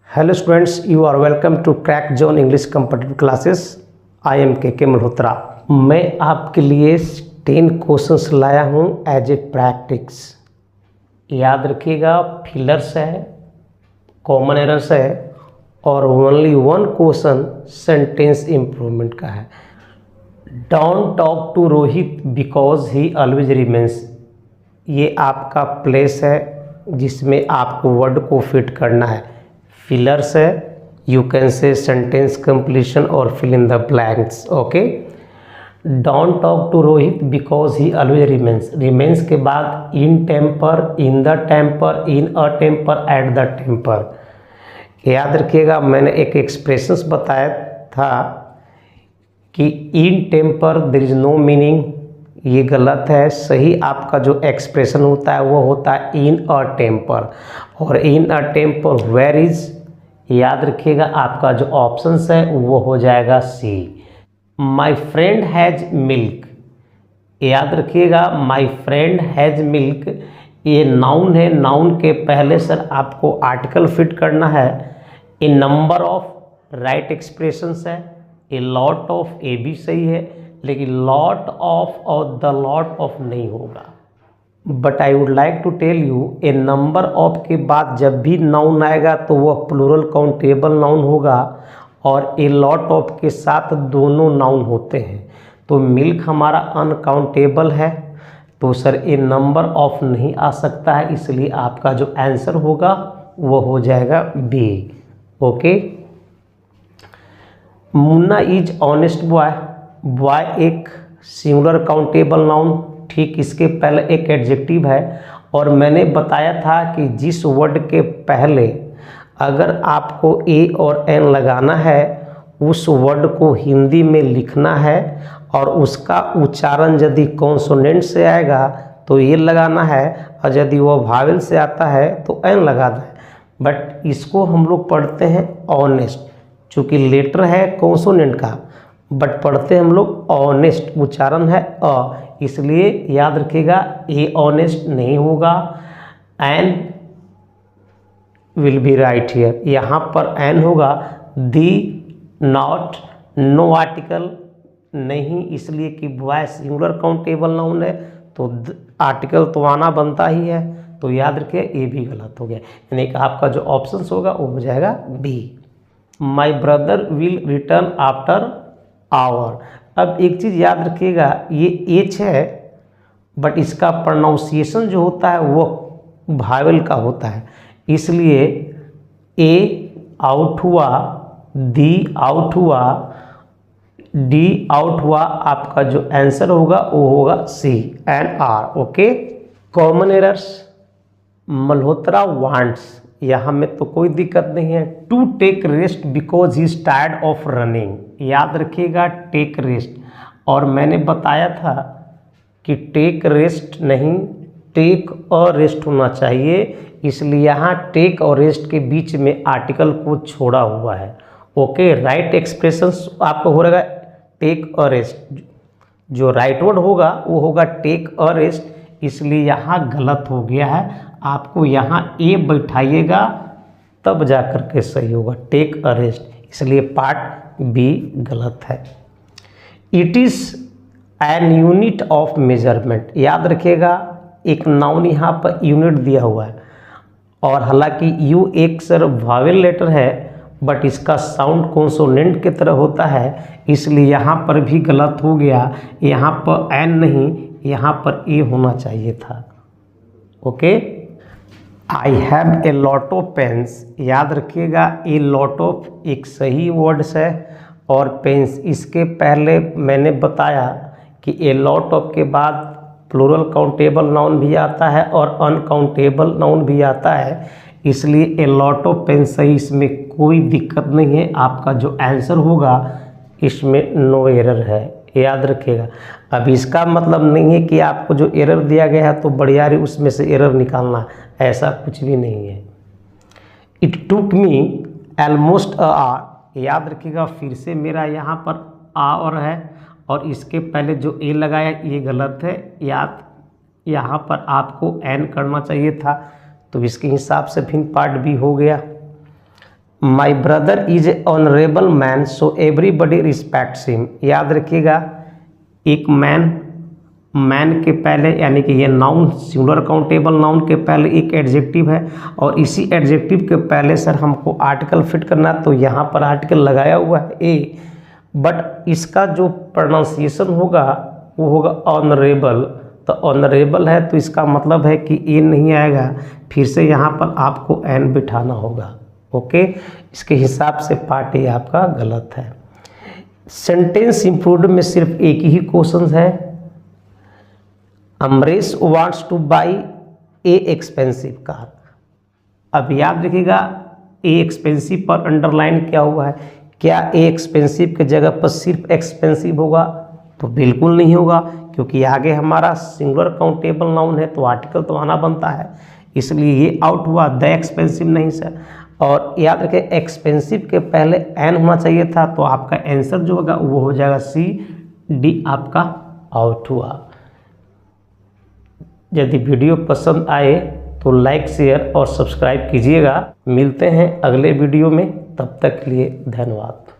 Hello students, you are welcome to crack zone English competitive classes. I am K Malhotra. मैं आपके लिए 10 questions लाया हूँ एज ए प्रैक्टिस। याद रखिएगा, फिलर्स है, कॉमन एरर्स है और only one question sentence improvement का है। Don't talk to Rohit because he always remains. ये आपका प्लेस है जिसमें आपको वर्ड को फिट करना है। फिलर्स है, you can say sentence completion और fill in the blanks. Okay, don't talk to Rohit because he always remains. Remains के बाद in temper, in the temper, in a temper, at the temper. याद रखिएगा, मैंने एक एक्सप्रेशंस बताया था कि in temper there is no meaning. ये गलत है। सही आपका जो एक्सप्रेशन होता है वो होता है इन अ टेम्पर। और in a temper where is, याद रखिएगा आपका जो ऑप्शंस है वो हो जाएगा C. My friend has milk. याद रखिएगा, माई फ्रेंड हैज़ मिल्क ये नाउन है। नाउन के पहले सर आपको आर्टिकल फिट करना है। A number of right expressions है। ए लॉट ऑफ ए भी सही है, लेकिन लॉट ऑफ और द लॉट ऑफ नहीं होगा। But I would like to tell you, A number of के बाद जब भी नाउन आएगा तो वह प्लूरल काउंटेबल नाउन होगा और ए लॉट ऑफ के साथ दोनों नाउन होते हैं। तो मिल्क हमारा अनकाउंटेबल है, तो सर ए नंबर ऑफ नहीं आ सकता है, इसलिए आपका जो आंसर होगा वो हो जाएगा B. Okay, Munna is honest boy. Boy एक सिंगुलर काउंटेबल नाउन, ठीक इसके पहले एक एडजेक्टिव है। और मैंने बताया था कि जिस वर्ड के पहले अगर आपको ए और एन लगाना है उस वर्ड को हिंदी में लिखना है और उसका उच्चारण यदि कॉन्सोनेंट से आएगा तो ये लगाना है और यदि वो वावेल से आता है तो एन लगाना है। बट इसको हम लोग पढ़ते हैं ऑनेस्ट, चूँकि लेटर है कॉन्सोनेंट का, बट पढ़ते हम लोग ऑनेस्ट, उच्चारण है अ, इसलिए याद रखिएगा ए ऑनेस्ट नहीं होगा। An will be right here, यहाँ पर एन होगा। दी, नॉट, नो आर्टिकल नहीं, इसलिए कि बॉय सिंगुलर काउंटेबल नाउन है तो आर्टिकल तो आना बनता ही है। तो याद रखिए ए भी गलत हो गया, यानी कि आपका जो ऑप्शन होगा वो हो जाएगा B. My brother will return after hour. अब एक चीज़ याद रखिएगा, ये एच है बट इसका प्रोनाउंसिएशन जो होता है वो वावेल का होता है, इसलिए ए आउट हुआ, दी आउट हुआ, डी आउट हुआ। आपका जो आंसर होगा वो होगा C and R. Okay, common errors, Malhotra wants, यहाँ में तो कोई दिक्कत नहीं है। To take rest because he is tired of running. याद रखिएगा टेक रेस्ट, और मैंने बताया था कि टेक रेस्ट नहीं, टेक अ रेस्ट होना चाहिए, इसलिए यहाँ टेक और रेस्ट के बीच में आर्टिकल को छोड़ा हुआ है। ओके, राइट एक्सप्रेशंस आपको हो रहेगा टेक अ रेस्ट, जो राइट वर्ड होगा वो होगा टेक अ रेस्ट, इसलिए यहाँ गलत हो गया है। आपको यहाँ ए बैठाइएगा तब जा कर के सही होगा, टेक अ रेस्ट, इसलिए पार्ट बी गलत है। It is an unit of measurement. याद रखिएगा एक नाउन यहाँ पर यूनिट दिया हुआ है, और हालांकि यू एक सर वावेल लेटर है बट इसका साउंड कॉन्सोनेंट की तरह होता है, इसलिए यहाँ पर भी गलत हो गया। यहाँ पर एन नहीं, यहाँ पर ए होना चाहिए था। Okay, I have a lot of pens. याद रखिएगा ए लॉट ऑफ एक सही वर्ड्स है, और पेन्स इसके पहले मैंने बताया कि ए लॉट ऑफ के बाद प्लूरल काउंटेबल नाउन भी आता है और अनकाउंटेबल नाउन भी आता है, इसलिए ए लॉट ऑफ पेन्स सही, इसमें कोई दिक्कत नहीं है। आपका जो आंसर होगा इसमें नो एरर है, याद रखिएगा। अब इसका मतलब नहीं है कि आपको जो एरर दिया गया है तो बढ़ियारी उसमें से एरर निकालना, ऐसा कुछ भी नहीं है। It took me almost a hour. याद रखिएगा फिर से मेरा यहाँ पर आवर है और इसके पहले जो ए लगाया ये गलत है। याद यहाँ पर आपको एन करना चाहिए था, तो इसके हिसाब से भिन्न पार्ट भी हो गया। My brother is a honourable man so everybody respects him. याद रखिएगा, एक मैन के पहले यानी कि ये नाउन सिंगुलर काउंटेबल नाउन के पहले एक एडजेक्टिव है और इसी एडजेक्टिव के पहले सर हमको आर्टिकल फिट करना है, तो यहाँ पर आर्टिकल लगाया हुआ है ए, बट इसका जो प्रोनाउंसिएशन होगा वो होगा ऑनरेबल। तो ऑनरेबल है तो इसका मतलब है कि ए नहीं आएगा, फिर से यहाँ पर आपको एन बिठाना होगा। ओके, इसके हिसाब से पार्ट ए आपका गलत है। सेंटेंस इम्प्रूव्ड में सिर्फ एक ही क्वेश्चन है, Amrish wants two by A expensive car. अब याद रखिएगा, ए एक्सपेंसिव पर अंडरलाइन क्या हुआ है, क्या ए एक्सपेंसिव के जगह पर सिर्फ एक्सपेंसिव होगा, तो बिल्कुल नहीं होगा, क्योंकि आगे हमारा सिंगुलर काउंटेबल नाउन है तो आर्टिकल तो आना बनता है, इसलिए ये आउट हुआ, द एक्सपेंसिव नहीं सर। और याद रखें एक्सपेंसिव के पहले एन होना चाहिए था, तो आपका आंसर जो होगा वो हो जाएगा सी, डी आपका आउट हुआ। यदि वीडियो पसंद आए तो लाइक शेयर और सब्सक्राइब कीजिएगा। मिलते हैं अगले वीडियो में, तब तक के लिए धन्यवाद।